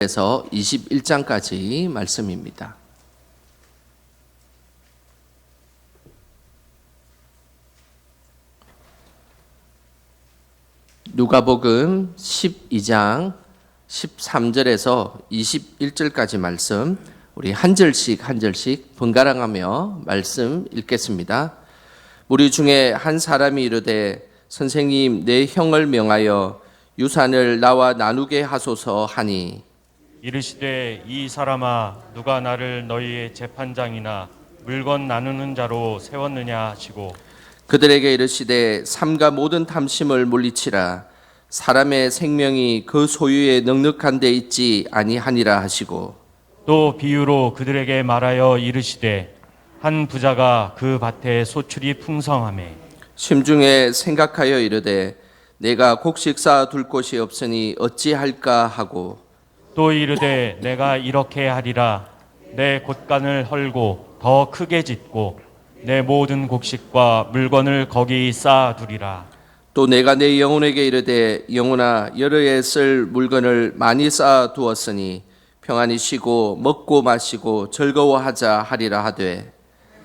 에서 21장까지 말씀입니다. 누가복음 12장 13절에서 21절까지 말씀, 우리 한 절씩 번갈아가며 말씀 읽겠습니다. 무리 중에 한 사람이 이르되 선생님, 내 형을 명하여 유산을 나와 나누게 하소서 하니, 이르시되 이 사람아, 누가 나를 너희의 재판장이나 물건 나누는 자로 세웠느냐 하시고, 그들에게 이르시되 삼가 모든 탐심을 물리치라. 사람의 생명이 그 소유에 넉넉한 데 있지 아니하니라 하시고, 또 비유로 그들에게 말하여 이르시되 한 부자가 그 밭에 소출이 풍성하매 심중에 생각하여 이르되 내가 곡식 쌓아 둘 곳이 없으니 어찌할까 하고, 또 이르되 내가 이렇게 하리라. 내 곳간을 헐고 더 크게 짓고 내 모든 곡식과 물건을 거기 쌓아두리라. 또 내가 내 영혼에게 이르되 영혼아, 여러 해 쓸 물건을 많이 쌓아 두었으니 평안히 쉬고 먹고 마시고 즐거워하자 하리라 하되,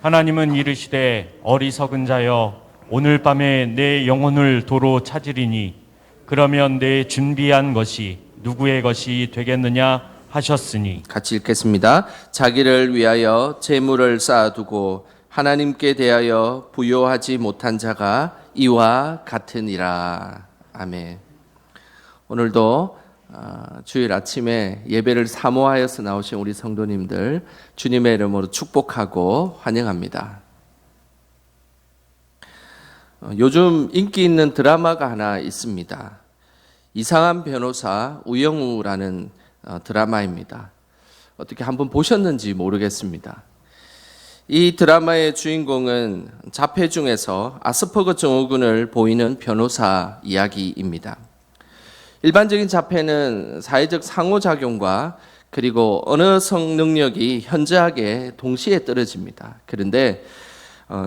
하나님은 이르시되 어리석은 자여, 오늘 밤에 내 영혼을 도로 찾으리니 그러면 내 준비한 것이 누구의 것이 되겠느냐 하셨으니. 같이 읽겠습니다. 자기를 위하여 재물을 쌓아두고 하나님께 대하여 부요하지 못한 자가 이와 같으니라. 아멘. 오늘도 주일 아침에 예배를 사모하여서 나오신 우리 성도님들 주님의 이름으로 축복하고 환영합니다. 요즘 인기 있는 드라마가 하나 있습니다. 이상한 변호사 우영우라는 드라마입니다. 어떻게 한번 보셨는지 모르겠습니다. 이 드라마의 주인공은 자폐 중에서 아스퍼거 증후군을 보이는 변호사 이야기입니다. 일반적인 자폐는 사회적 상호작용과 그리고 언어성 능력이 현저하게 동시에 떨어집니다. 그런데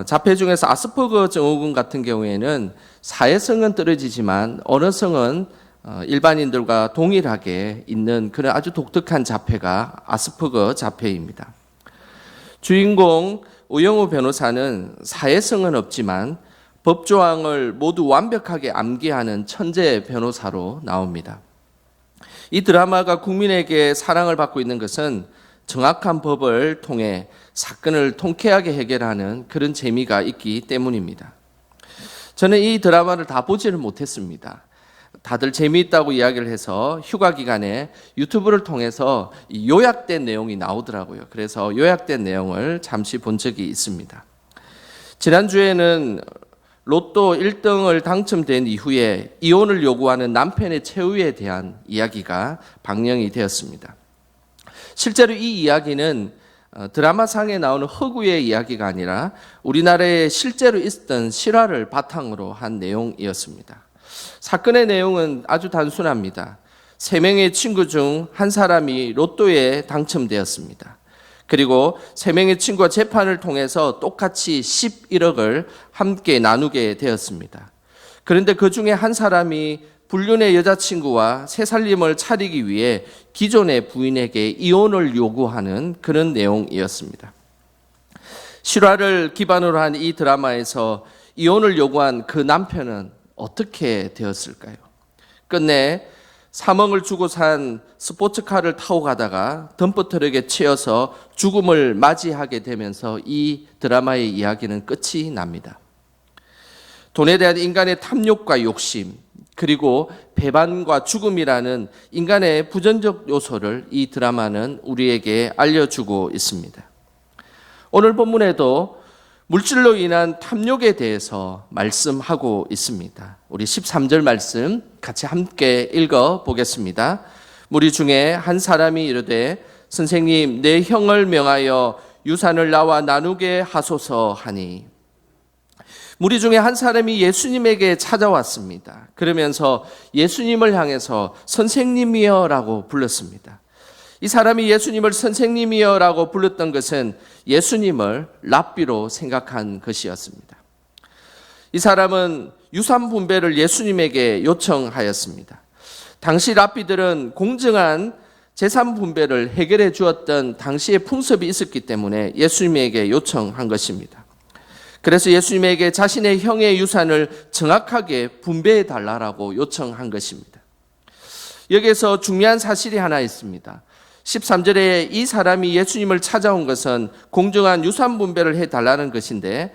자폐 중에서 아스퍼거 증후군 같은 경우에는 사회성은 떨어지지만 언어성은 일반인들과 동일하게 있는 그런 아주 독특한 자폐가 아스퍼거 자폐입니다. 주인공 우영우 변호사는 사회성은 없지만 법조항을 모두 완벽하게 암기하는 천재 변호사로 나옵니다. 이 드라마가 국민에게 사랑을 받고 있는 것은 정확한 법을 통해 사건을 통쾌하게 해결하는 그런 재미가 있기 때문입니다. 저는 이 드라마를 다 보지를 못했습니다. 다들 재미있다고 이야기를 해서 휴가 기간에 유튜브를 통해서 요약된 내용이 나오더라고요. 그래서 요약된 내용을 잠시 본 적이 있습니다. 지난주에는 로또 1등을 당첨된 이후에 이혼을 요구하는 남편의 최후에 대한 이야기가 방영이 되었습니다. 실제로 이 이야기는 드라마상에 나오는 허구의 이야기가 아니라 우리나라에 실제로 있었던 실화를 바탕으로 한 내용이었습니다. 사건의 내용은 아주 단순합니다. 3명의 친구 중 한 사람이 로또에 당첨되었습니다. 그리고 3명의 친구가 재판을 통해서 똑같이 11억을 함께 나누게 되었습니다. 그런데 그 중에 한 사람이 불륜의 여자친구와 새살림을 차리기 위해 기존의 부인에게 이혼을 요구하는 그런 내용이었습니다. 실화를 기반으로 한 이 드라마에서 이혼을 요구한 그 남편은 어떻게 되었을까요? 끝내 3억을 주고 산 스포츠카를 타고 가다가 덤프트럭에 치여서 죽음을 맞이하게 되면서 이 드라마의 이야기는 끝이 납니다. 돈에 대한 인간의 탐욕과 욕심, 그리고 배반과 죽음이라는 인간의 부정적 요소를 이 드라마는 우리에게 알려주고 있습니다. 오늘 본문에도 물질로 인한 탐욕에 대해서 말씀하고 있습니다. 우리 13절 말씀 같이 함께 읽어 보겠습니다. 무리 중에 한 사람이 이르되 선생님, 내 형을 명하여 유산을 나와 나누게 하소서 하니, 무리 중에 한 사람이 예수님에게 찾아왔습니다. 그러면서 예수님을 향해서 선생님이여 라고 불렀습니다. 이 사람이 예수님을 선생님이여 라고 불렀던 것은 예수님을 랍비로 생각한 것이었습니다. 이 사람은 유산 분배를 예수님에게 요청하였습니다. 당시 랍비들은 공정한 재산 분배를 해결해 주었던 당시의 풍습이 있었기 때문에 예수님에게 요청한 것입니다. 그래서 예수님에게 자신의 형의 유산을 정확하게 분배해 달라고 요청한 것입니다. 여기에서 중요한 사실이 하나 있습니다. 13절에 이 사람이 예수님을 찾아온 것은 공정한 유산 분배를 해달라는 것인데,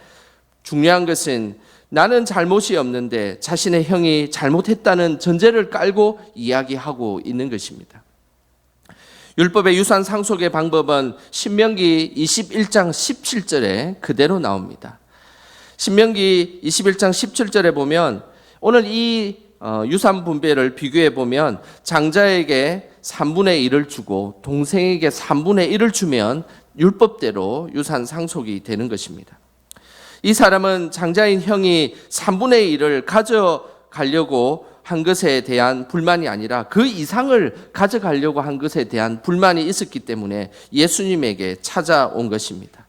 중요한 것은 나는 잘못이 없는데 자신의 형이 잘못했다는 전제를 깔고 이야기하고 있는 것입니다. 율법의 유산 상속의 방법은 신명기 21장 17절에 그대로 나옵니다. 신명기 21장 17절에 보면 오늘 이 유산 분배를 비교해 보면 장자에게 3분의 1을 주고 동생에게 3분의 1을 주면 율법대로 유산 상속이 되는 것입니다. 이 사람은 장자인 형이 3분의 1을 가져가려고 한 것에 대한 불만이 아니라 그 이상을 가져가려고 한 것에 대한 불만이 있었기 때문에 예수님에게 찾아온 것입니다.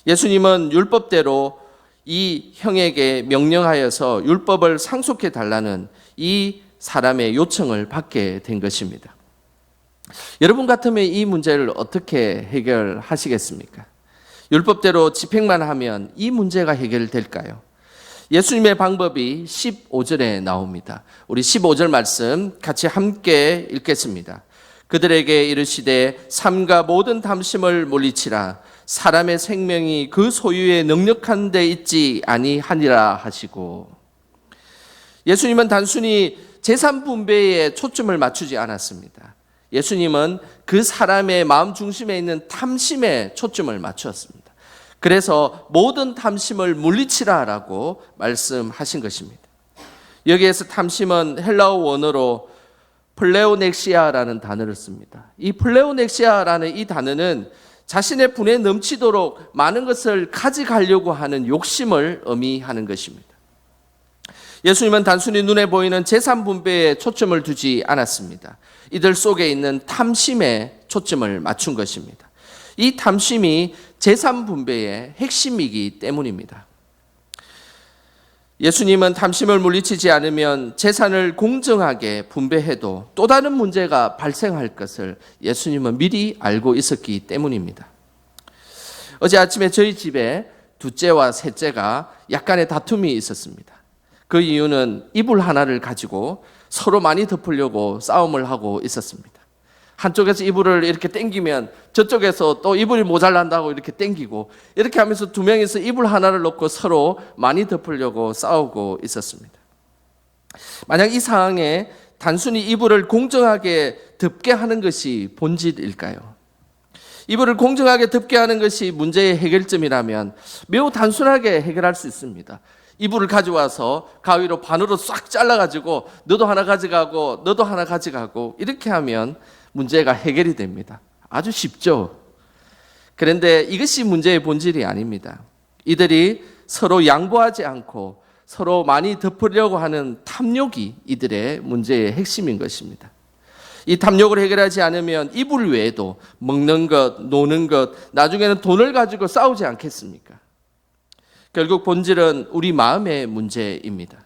예수님은 율법대로 이 형에게 명령하여서 율법을 상속해 달라는 이 사람의 요청을 받게 된 것입니다. 여러분 같으면 이 문제를 어떻게 해결하시겠습니까? 율법대로 집행만 하면 이 문제가 해결될까요? 예수님의 방법이 15절에 나옵니다. 우리 15절 말씀 같이 함께 읽겠습니다. 그들에게 이르시되 삼가 모든 탐심을 물리치라. 사람의 생명이 그 소유에 넉넉한 데 있지 아니하니라 하시고, 예수님은 단순히 재산 분배에 초점을 맞추지 않았습니다. 예수님은 그 사람의 마음 중심에 있는 탐심에 초점을 맞추었습니다. 그래서 모든 탐심을 물리치라라고 말씀하신 것입니다. 여기에서 탐심은 헬라어 원어로 플레오넥시아라는 단어를 씁니다. 이 플레오넥시아라는 이 단어는 자신의 분에 넘치도록 많은 것을 가져가려고 하는 욕심을 의미하는 것입니다. 예수님은 단순히 눈에 보이는 재산 분배에 초점을 두지 않았습니다. 이들 속에 있는 탐심에 초점을 맞춘 것입니다. 이 탐심이 재산 분배의 핵심이기 때문입니다. 예수님은 탐심을 물리치지 않으면 재산을 공정하게 분배해도 또 다른 문제가 발생할 것을 예수님은 미리 알고 있었기 때문입니다. 어제 아침에 저희 집에 둘째와 셋째가 약간의 다툼이 있었습니다. 그 이유는 이불 하나를 가지고 서로 많이 덮으려고 싸움을 하고 있었습니다. 한쪽에서 이불을 이렇게 당기면 저쪽에서 또 이불이 모자란다고 이렇게 당기고, 이렇게 하면서 두 명이서 이불 하나를 놓고 서로 많이 덮으려고 싸우고 있었습니다. 만약 이 상황에 단순히 이불을 공정하게 덮게 하는 것이 본질일까요? 이불을 공정하게 덮게 하는 것이 문제의 해결점이라면 매우 단순하게 해결할 수 있습니다. 이불을 가져와서 가위로 반으로 싹 잘라가지고 너도 하나 가져가고 너도 하나 가져가고 이렇게 하면 문제가 해결이 됩니다. 아주 쉽죠? 그런데 이것이 문제의 본질이 아닙니다. 이들이 서로 양보하지 않고 서로 많이 덮으려고 하는 탐욕이 이들의 문제의 핵심인 것입니다. 이 탐욕을 해결하지 않으면 이불 외에도 먹는 것, 노는 것, 나중에는 돈을 가지고 싸우지 않겠습니까? 결국 본질은 우리 마음의 문제입니다.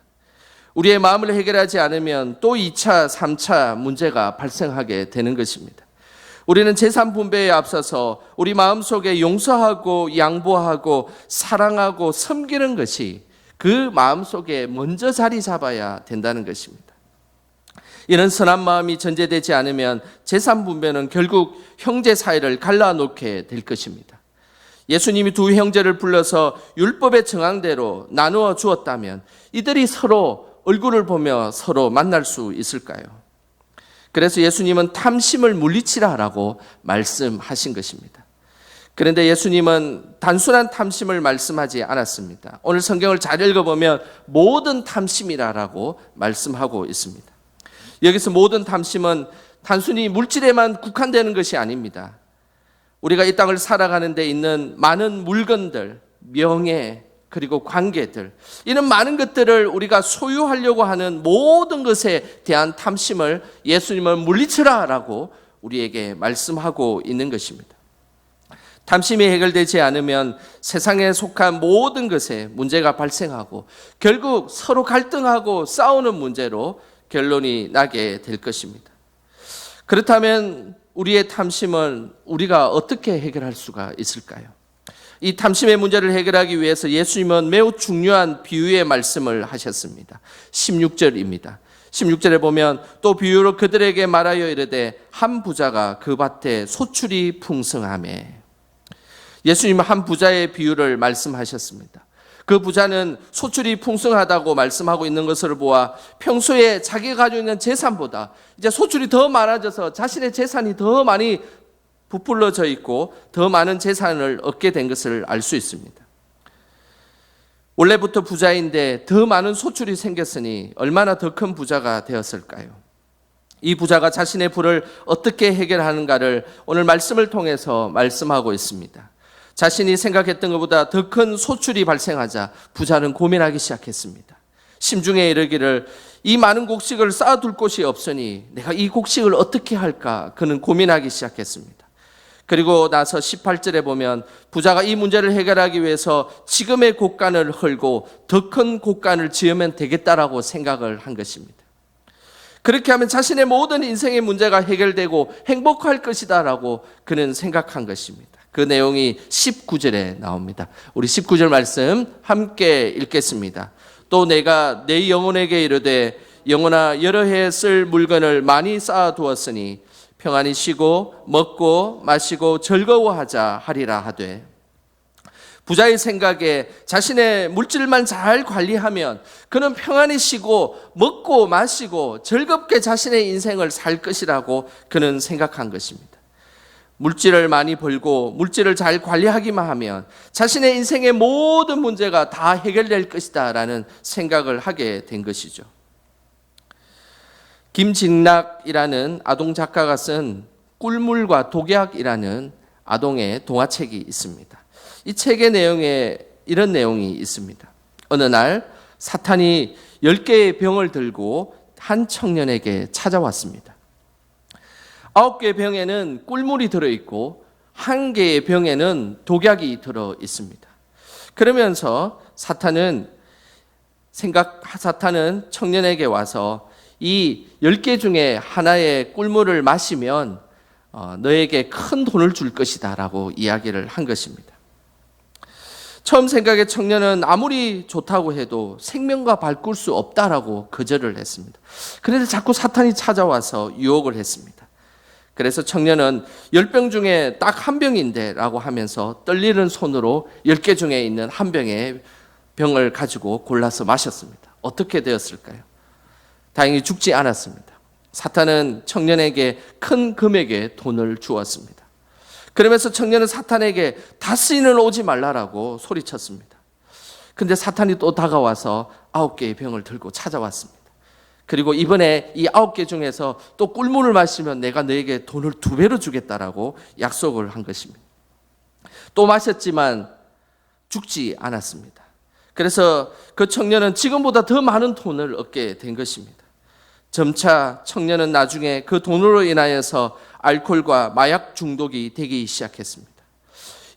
우리의 마음을 해결하지 않으면 또 2차, 3차 문제가 발생하게 되는 것입니다. 우리는 재산 분배에 앞서서 우리 마음속에 용서하고 양보하고 사랑하고 섬기는 것이 그 마음속에 먼저 자리 잡아야 된다는 것입니다. 이런 선한 마음이 전제되지 않으면 재산 분배는 결국 형제 사이를 갈라놓게 될 것입니다. 예수님이 두 형제를 불러서 율법의 정황대로 나누어 주었다면 이들이 서로 얼굴을 보며 서로 만날 수 있을까요? 그래서 예수님은 탐심을 물리치라라고 말씀하신 것입니다. 그런데 예수님은 단순한 탐심을 말씀하지 않았습니다. 오늘 성경을 잘 읽어보면 모든 탐심이라고 말씀하고 있습니다. 여기서 모든 탐심은 단순히 물질에만 국한되는 것이 아닙니다. 우리가 이 땅을 살아가는 데 있는 많은 물건들, 명예, 그리고 관계들, 이런 많은 것들을 우리가 소유하려고 하는 모든 것에 대한 탐심을 예수님은 물리치라라고 우리에게 말씀하고 있는 것입니다. 탐심이 해결되지 않으면 세상에 속한 모든 것에 문제가 발생하고 결국 서로 갈등하고 싸우는 문제로 결론이 나게 될 것입니다. 그렇다면 우리의 탐심은 우리가 어떻게 해결할 수가 있을까요? 이 탐심의 문제를 해결하기 위해서 예수님은 매우 중요한 비유의 말씀을 하셨습니다. 16절입니다. 16절에 보면 또 비유로 그들에게 말하여 이르되 한 부자가 그 밭에 소출이 풍성하매. 예수님은 한 부자의 비유를 말씀하셨습니다. 그 부자는 소출이 풍성하다고 말씀하고 있는 것을 보아 평소에 자기가 가지고 있는 재산보다 이제 소출이 더 많아져서 자신의 재산이 더 많이 부풀러져 있고 더 많은 재산을 얻게 된 것을 알 수 있습니다. 원래부터 부자인데 더 많은 소출이 생겼으니 얼마나 더 큰 부자가 되었을까요? 이 부자가 자신의 부를 어떻게 해결하는가를 오늘 말씀을 통해서 말씀하고 있습니다. 자신이 생각했던 것보다 더 큰 소출이 발생하자 부자는 고민하기 시작했습니다. 심중에 이르기를 이 많은 곡식을 쌓아둘 곳이 없으니 내가 이 곡식을 어떻게 할까? 그는 고민하기 시작했습니다. 그리고 나서 18절에 보면 부자가 이 문제를 해결하기 위해서 지금의 곡간을 헐고 더 큰 곡간을 지으면 되겠다라고 생각을 한 것입니다. 그렇게 하면 자신의 모든 인생의 문제가 해결되고 행복할 것이다라고 그는 생각한 것입니다. 그 내용이 19절에 나옵니다. 우리 19절 말씀 함께 읽겠습니다. 또 내가 내 영혼에게 이르되 영혼아 여러 해 쓸 물건을 많이 쌓아두었으니 평안히 쉬고 먹고 마시고 즐거워하자 하리라 하되. 부자의 생각에 자신의 물질만 잘 관리하면 그는 평안히 쉬고 먹고 마시고 즐겁게 자신의 인생을 살 것이라고 그는 생각한 것입니다. 물질을 많이 벌고 물질을 잘 관리하기만 하면 자신의 인생의 모든 문제가 다 해결될 것이다 라는 생각을 하게 된 것이죠. 김직락이라는 아동 작가가 쓴 꿀물과 독약이라는 아동의 동화책이 있습니다. 이 책의 내용에 이런 내용이 있습니다. 어느 날 사탄이 10개의 병을 들고 한 청년에게 찾아왔습니다. 9개의 병에는 꿀물이 들어있고 1개의 병에는 독약이 들어있습니다. 그러면서 사탄은 청년에게 와서 이 10개 중에 하나의 꿀물을 마시면 너에게 큰 돈을 줄 것이다 라고 이야기를 한 것입니다. 처음 생각에 청년은 아무리 좋다고 해도 생명과 바꿀 수 없다라고 거절을 했습니다. 그런데 자꾸 사탄이 찾아와서 유혹을 했습니다. 그래서 청년은 10병 중에 딱 한 병인데 라고 하면서 떨리는 손으로 10개 중에 있는 한 병의 병을 가지고 골라서 마셨습니다. 어떻게 되었을까요? 다행히 죽지 않았습니다. 사탄은 청년에게 큰 금액의 돈을 주었습니다. 그러면서 청년은 사탄에게 다시는 오지 말라라고 소리쳤습니다. 근데 사탄이 또 다가와서 9개의 병을 들고 찾아왔습니다. 그리고 이번에 이 9개 중에서 또 꿀물을 마시면 내가 너에게 돈을 2배로 주겠다라고 약속을 한 것입니다. 또 마셨지만 죽지 않았습니다. 그래서 그 청년은 지금보다 더 많은 돈을 얻게 된 것입니다. 점차 청년은 나중에 그 돈으로 인하여서 알코올과 마약 중독이 되기 시작했습니다.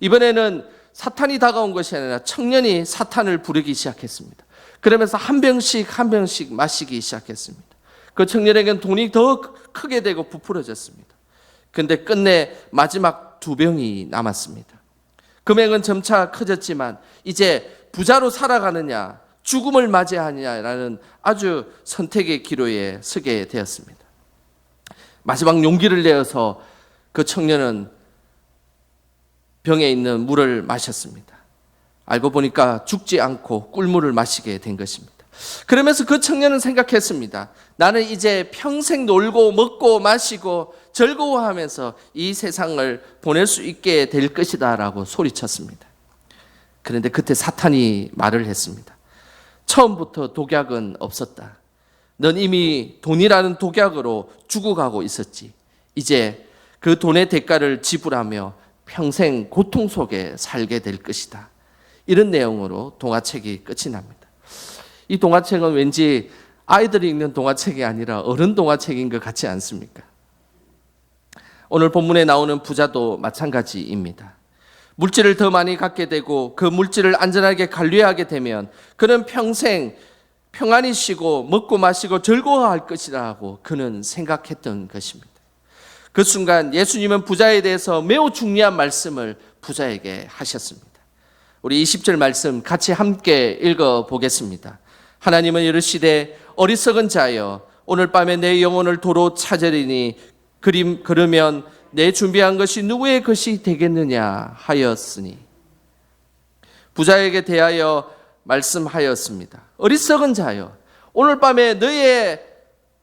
이번에는 사탄이 다가온 것이 아니라 청년이 사탄을 부르기 시작했습니다. 그러면서 한 병씩 마시기 시작했습니다. 그 청년에게는 돈이 더 크게 되고 부풀어졌습니다. 그런데 끝내 마지막 2병이 남았습니다. 금액은 점차 커졌지만 이제 부자로 살아가느냐 죽음을 맞이하느냐라는 아주 선택의 기로에 서게 되었습니다. 마지막 용기를 내어서 그 청년은 병에 있는 물을 마셨습니다. 알고 보니까 죽지 않고 꿀물을 마시게 된 것입니다. 그러면서 그 청년은 생각했습니다. 나는 이제 평생 놀고 먹고 마시고 즐거워하면서 이 세상을 보낼 수 있게 될 것이다 라고 소리쳤습니다. 그런데 그때 사탄이 말을 했습니다. 처음부터 독약은 없었다. 넌 이미 돈이라는 독약으로 죽어가고 있었지. 이제 그 돈의 대가를 지불하며 평생 고통 속에 살게 될 것이다. 이런 내용으로 동화책이 끝이 납니다. 이 동화책은 왠지 아이들이 읽는 동화책이 아니라 어른 동화책인 것 같지 않습니까? 오늘 본문에 나오는 부자도 마찬가지입니다. 물질을 더 많이 갖게 되고 그 물질을 안전하게 관리하게 되면 그는 평생 평안히 쉬고 먹고 마시고 즐거워할 것이라고 그는 생각했던 것입니다. 그 순간 예수님은 부자에 대해서 매우 중요한 말씀을 부자에게 하셨습니다. 우리 20절 말씀 같이 함께 읽어보겠습니다. 하나님은 이르시되 어리석은 자여 오늘 밤에 내 영혼을 도로 찾으리니 그러면 내 준비한 것이 누구의 것이 되겠느냐 하였으니, 부자에게 대하여 말씀하였습니다. 어리석은 자여, 오늘 밤에 너의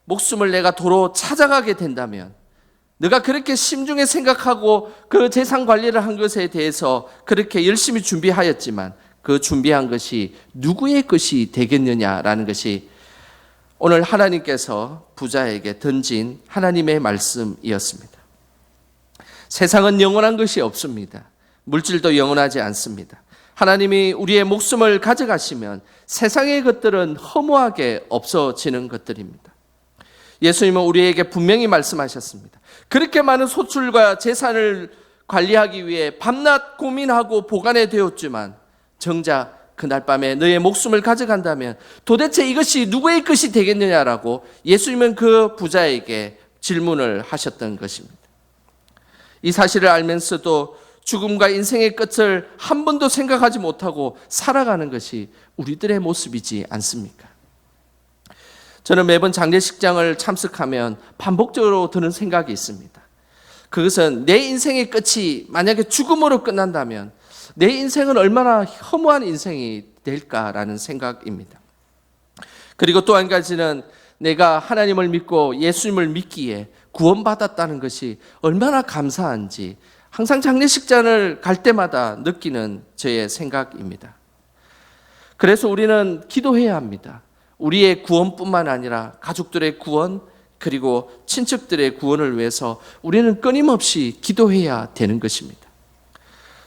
목숨을 내가 도로 찾아가게 된다면, 네가 그렇게 심중에 생각하고 그 재산 관리를 한 것에 대해서 그렇게 열심히 준비하였지만 그 준비한 것이 누구의 것이 되겠느냐라는 것이 오늘 하나님께서 부자에게 던진 하나님의 말씀이었습니다. 세상은 영원한 것이 없습니다. 물질도 영원하지 않습니다. 하나님이 우리의 목숨을 가져가시면 세상의 것들은 허무하게 없어지는 것들입니다. 예수님은 우리에게 분명히 말씀하셨습니다. 그렇게 많은 소출과 재산을 관리하기 위해 밤낮 고민하고 보관해 되었지만 정작 그날 밤에 너의 목숨을 가져간다면 도대체 이것이 누구의 것이 되겠느냐라고 예수님은 그 부자에게 질문을 하셨던 것입니다. 이 사실을 알면서도 죽음과 인생의 끝을 한 번도 생각하지 못하고 살아가는 것이 우리들의 모습이지 않습니까? 저는 매번 장례식장을 참석하면 반복적으로 드는 생각이 있습니다. 그것은 내 인생의 끝이 만약에 죽음으로 끝난다면 내 인생은 얼마나 허무한 인생이 될까라는 생각입니다. 그리고 또 한 가지는 내가 하나님을 믿고 예수님을 믿기에 구원받았다는 것이 얼마나 감사한지 항상 장례식장을 갈 때마다 느끼는 저의 생각입니다. 그래서 우리는 기도해야 합니다. 우리의 구원뿐만 아니라 가족들의 구원, 그리고 친척들의 구원을 위해서 우리는 끊임없이 기도해야 되는 것입니다.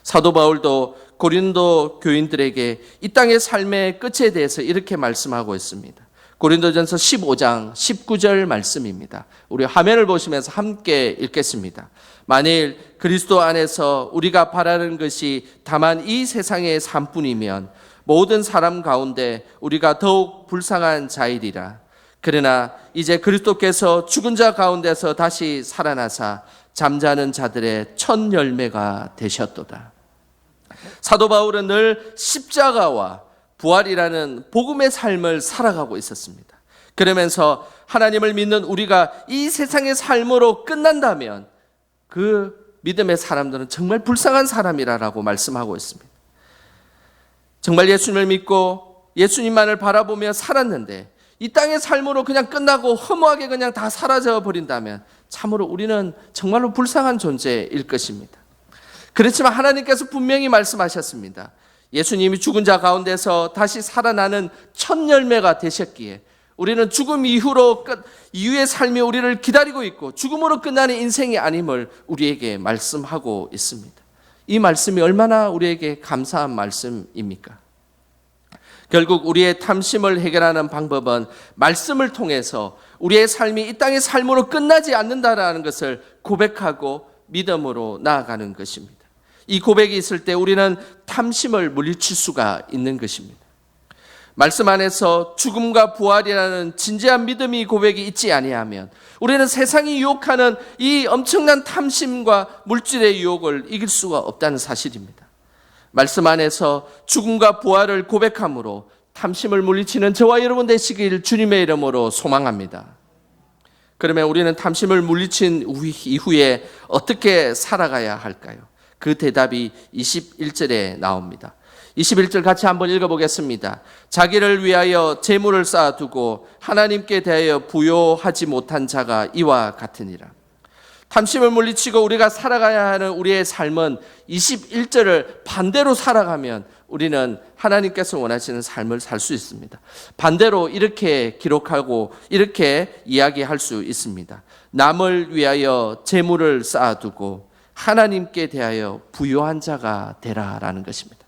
사도 바울도 고린도 교인들에게 이 땅의 삶의 끝에 대해서 이렇게 말씀하고 있습니다. 고린도전서 15장 19절 말씀입니다. 우리 화면을 보시면서 함께 읽겠습니다. 만일 그리스도 안에서 우리가 바라는 것이 다만 이 세상의 삶뿐이면 모든 사람 가운데 우리가 더욱 불쌍한 자이리라. 그러나 이제 그리스도께서 죽은 자 가운데서 다시 살아나사 잠자는 자들의 첫 열매가 되셨도다. 사도 바울은 늘 십자가와 부활이라는 복음의 삶을 살아가고 있었습니다. 그러면서 하나님을 믿는 우리가 이 세상의 삶으로 끝난다면 그 믿음의 사람들은 정말 불쌍한 사람이라고 말씀하고 있습니다. 정말 예수님을 믿고 예수님만을 바라보며 살았는데 이 땅의 삶으로 그냥 끝나고 허무하게 그냥 다 사라져 버린다면 참으로 우리는 정말로 불쌍한 존재일 것입니다. 그렇지만 하나님께서 분명히 말씀하셨습니다. 예수님이 죽은 자 가운데서 다시 살아나는 첫 열매가 되셨기에 우리는 죽음 이후의 삶이 우리를 기다리고 있고 죽음으로 끝나는 인생이 아님을 우리에게 말씀하고 있습니다. 이 말씀이 얼마나 우리에게 감사한 말씀입니까? 결국 우리의 탐심을 해결하는 방법은 말씀을 통해서 우리의 삶이 이 땅의 삶으로 끝나지 않는다라는 것을 고백하고 믿음으로 나아가는 것입니다. 이 고백이 있을 때 우리는 탐심을 물리칠 수가 있는 것입니다. 말씀 안에서 죽음과 부활이라는 진지한 믿음이 고백이 있지 아니하면 우리는 세상이 유혹하는 이 엄청난 탐심과 물질의 유혹을 이길 수가 없다는 사실입니다. 말씀 안에서 죽음과 부활을 고백함으로 탐심을 물리치는 저와 여러분 되시길 주님의 이름으로 소망합니다. 그러면 우리는 탐심을 물리친 이후에 어떻게 살아가야 할까요? 그 대답이 21절에 나옵니다. 21절 같이 한번 읽어보겠습니다. 자기를 위하여 재물을 쌓아두고 하나님께 대하여 부요하지 못한 자가 이와 같으니라. 탐심을 물리치고 우리가 살아가야 하는 우리의 삶은 21절을 반대로 살아가면 우리는 하나님께서 원하시는 삶을 살 수 있습니다. 반대로 이렇게 기록하고 이렇게 이야기할 수 있습니다. 남을 위하여 재물을 쌓아두고 하나님께 대하여 부요한 자가 되라라는 것입니다.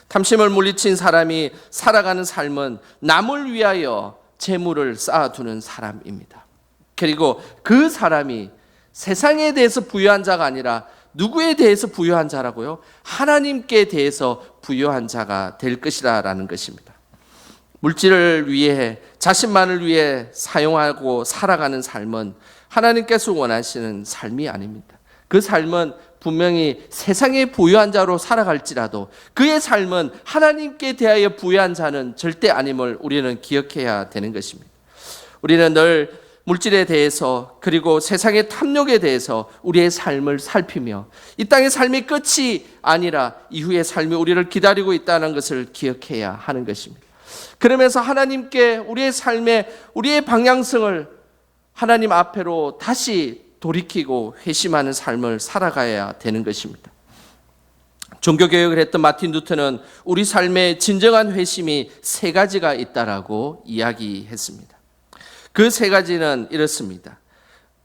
탐심을 물리친 사람이 살아가는 삶은 남을 위하여 재물을 쌓아두는 사람입니다. 그리고 그 사람이 세상에 대해서 부유한 자가 아니라 누구에 대해서 부유한 자라고요? 하나님께 대해서 부유한 자가 될 것이라는 것입니다. 물질을 위해 자신만을 위해 사용하고 살아가는 삶은 하나님께서 원하시는 삶이 아닙니다. 그 삶은 분명히 세상에 부유한 자로 살아갈지라도 그의 삶은 하나님께 대하여 부유한 자는 절대 아님을 우리는 기억해야 되는 것입니다. 우리는 늘 물질에 대해서 그리고 세상의 탐욕에 대해서 우리의 삶을 살피며 이 땅의 삶이 끝이 아니라 이후의 삶이 우리를 기다리고 있다는 것을 기억해야 하는 것입니다. 그러면서 하나님께 우리의 삶에 우리의 방향성을 하나님 앞으로 다시 돌이키고 회심하는 삶을 살아가야 되는 것입니다. 종교개혁을 했던 마틴 루터는 우리 삶의 진정한 회심이 세 가지가 있다라고 이야기했습니다. 그 세 가지는 이렇습니다.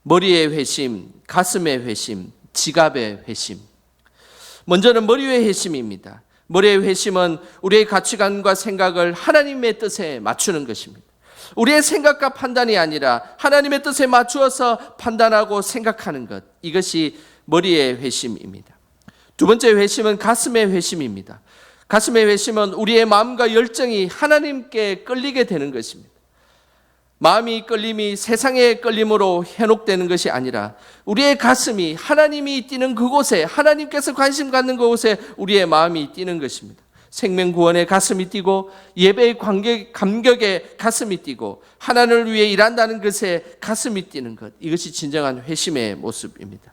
머리의 회심, 가슴의 회심, 지갑의 회심. 먼저는 머리의 회심입니다. 머리의 회심은 우리의 가치관과 생각을 하나님의 뜻에 맞추는 것입니다. 우리의 생각과 판단이 아니라 하나님의 뜻에 맞추어서 판단하고 생각하는 것, 이것이 머리의 회심입니다. 두 번째 회심은 가슴의 회심입니다. 가슴의 회심은 우리의 마음과 열정이 하나님께 끌리게 되는 것입니다. 마음이 끌림이 세상의 끌림으로 현혹되는 것이 아니라 우리의 가슴이 하나님이 뛰는 그곳에, 하나님께서 관심 갖는 그곳에 우리의 마음이 뛰는 것입니다. 생명구원의 가슴이 뛰고 예배의 감격에 가슴이 뛰고 하나님을 위해 일한다는 것에 가슴이 뛰는 것, 이것이 진정한 회심의 모습입니다.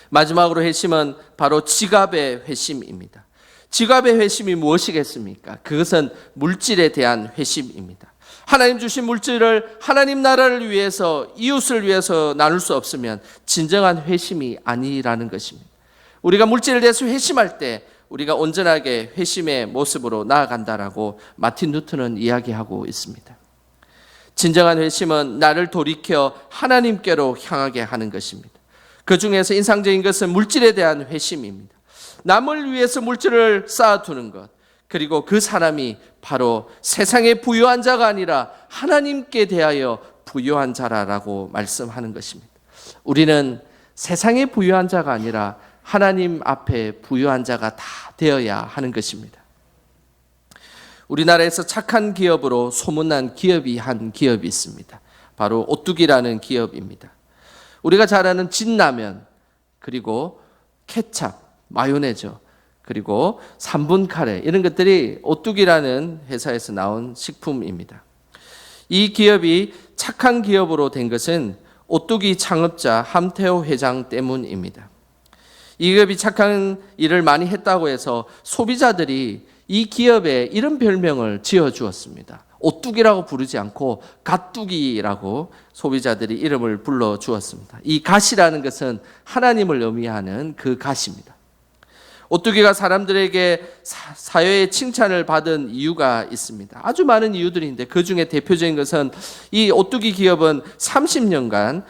마지막으로 회심은 바로 지갑의 회심입니다. 지갑의 회심이 무엇이겠습니까? 그것은 물질에 대한 회심입니다. 하나님 주신 물질을 하나님 나라를 위해서, 이웃을 위해서 나눌 수 없으면 진정한 회심이 아니라는 것입니다. 우리가 물질에 대해서 회심할 때 우리가 온전하게 회심의 모습으로 나아간다라고 마틴 루터는 이야기하고 있습니다. 진정한 회심은 나를 돌이켜 하나님께로 향하게 하는 것입니다. 그 중에서 인상적인 것은 물질에 대한 회심입니다. 남을 위해서 물질을 쌓아두는 것, 그리고 그 사람이 바로 세상의 부유한 자가 아니라 하나님께 대하여 부유한 자라고 말씀하는 것입니다. 우리는 세상의 부유한 자가 아니라 하나님 앞에 부유한 자가 다 되어야 하는 것입니다. 우리나라에서 착한 기업으로 소문난 기업이 한 기업이 있습니다. 바로 오뚜기라는 기업입니다. 우리가 잘 아는 진라면, 그리고 케찹, 마요네즈, 그리고 3분 카레, 이런 것들이 오뚜기라는 회사에서 나온 식품입니다. 이 기업이 착한 기업으로 된 것은 오뚜기 창업자 함태호 회장 때문입니다. 이 기업이 착한 일을 많이 했다고 해서 소비자들이 이 기업에 이런 별명을 지어주었습니다. 오뚜기라고 부르지 않고 갓뚜기라고 소비자들이 이름을 불러주었습니다. 이 갓이라는 것은 하나님을 의미하는 그 갓입니다. 오뚜기가 사람들에게 사회의 칭찬을 받은 이유가 있습니다. 아주 많은 이유들이 있는데 그 중에 대표적인 것은 이 오뚜기 기업은 30년간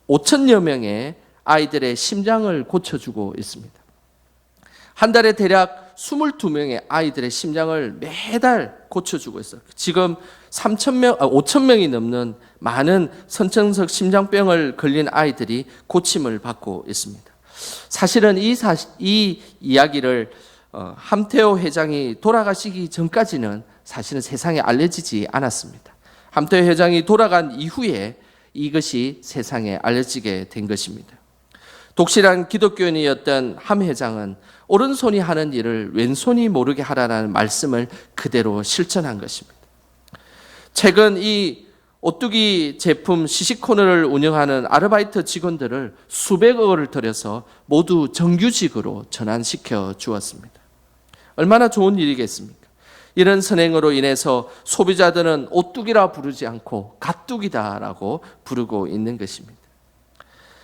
5천여 명의 아이들의 심장을 고쳐주고 있습니다. 한 달에 대략 22명의 아이들의 심장을 매달 고쳐주고 있어요. 지금 5,000명이 넘는 많은 선천적 심장병을 걸린 아이들이 고침을 받고 있습니다. 사실은 이 이야기를 함태호 회장이 돌아가시기 전까지는 사실은 세상에 알려지지 않았습니다. 함태호 회장이 돌아간 이후에 이것이 세상에 알려지게 된 것입니다. 독실한 기독교인이었던 함 회장은 오른손이 하는 일을 왼손이 모르게 하라는 말씀을 그대로 실천한 것입니다. 최근 이 오뚜기 제품 시식 코너를 운영하는 아르바이트 직원들을 수백억 원을 들여서 모두 정규직으로 전환시켜 주었습니다. 얼마나 좋은 일이겠습니까? 이런 선행으로 인해서 소비자들은 오뚜기라 부르지 않고 갓뚜기다라고 부르고 있는 것입니다.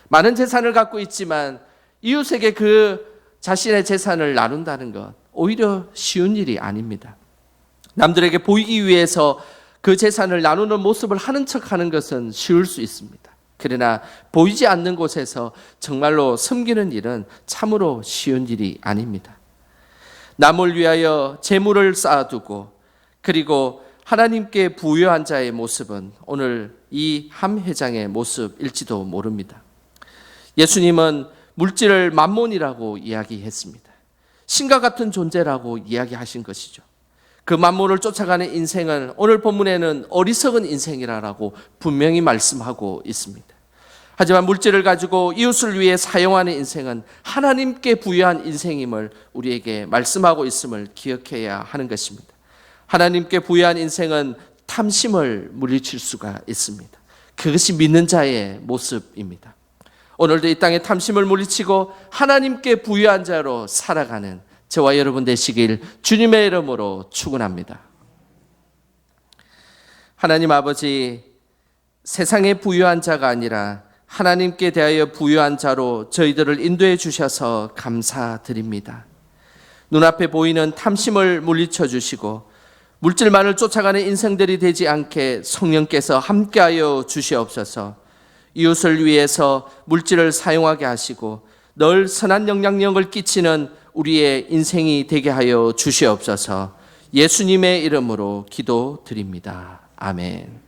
많은 재산을 갖고 있지만 이웃에게 그 자신의 재산을 나눈다는 것, 오히려 쉬운 일이 아닙니다. 남들에게 보이기 위해서 그 재산을 나누는 모습을 하는 척하는 것은 쉬울 수 있습니다. 그러나 보이지 않는 곳에서 정말로 섬기는 일은 참으로 쉬운 일이 아닙니다. 남을 위하여 재물을 쌓아두고 그리고 하나님께 부유한 자의 모습은 오늘 이 함 회장의 모습일지도 모릅니다. 예수님은 물질을 만몬이라고 이야기했습니다. 신과 같은 존재라고 이야기하신 것이죠. 그 만몬을 쫓아가는 인생은 오늘 본문에는 어리석은 인생이라고 분명히 말씀하고 있습니다. 하지만 물질을 가지고 이웃을 위해 사용하는 인생은 하나님께 부여한 인생임을 우리에게 말씀하고 있음을 기억해야 하는 것입니다. 하나님께 부여한 인생은 탐심을 물리칠 수가 있습니다. 그것이 믿는 자의 모습입니다. 오늘도 이 땅에 탐심을 물리치고 하나님께 부여한 자로 살아가는 저와 여러분 되시길 주님의 이름으로 축원합니다. 하나님 아버지, 세상에 부여한 자가 아니라 하나님께 대하여 부여한 자로 저희들을 인도해 주셔서 감사드립니다. 눈앞에 보이는 탐심을 물리쳐 주시고 물질만을 쫓아가는 인생들이 되지 않게 성령께서 함께하여 주시옵소서. 이웃을 위해서 물질을 사용하게 하시고 늘 선한 영향력을 끼치는 우리의 인생이 되게 하여 주시옵소서. 예수님의 이름으로 기도드립니다. 아멘.